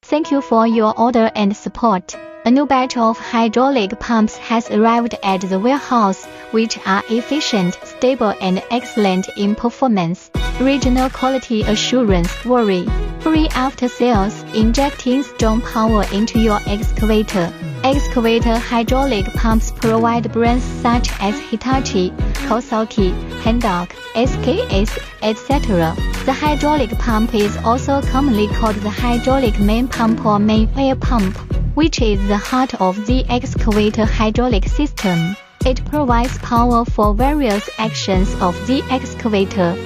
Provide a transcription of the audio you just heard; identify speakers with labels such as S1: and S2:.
S1: Thank you for your order and support. A new batch of hydraulic pumps has arrived at the warehouse, which are efficient, stable, and excellent in performance. Regional quality assurance, worry-free after-sales, injecting strong power into your excavator. Excavator hydraulic pumps provide brands such as Hitachi, Kawasaki, Hendok, SKS, etc. The hydraulic pump is also commonly called the hydraulic main pump or main air pump, which is the heart of the excavator hydraulic system. It provides power for various actions of the excavator.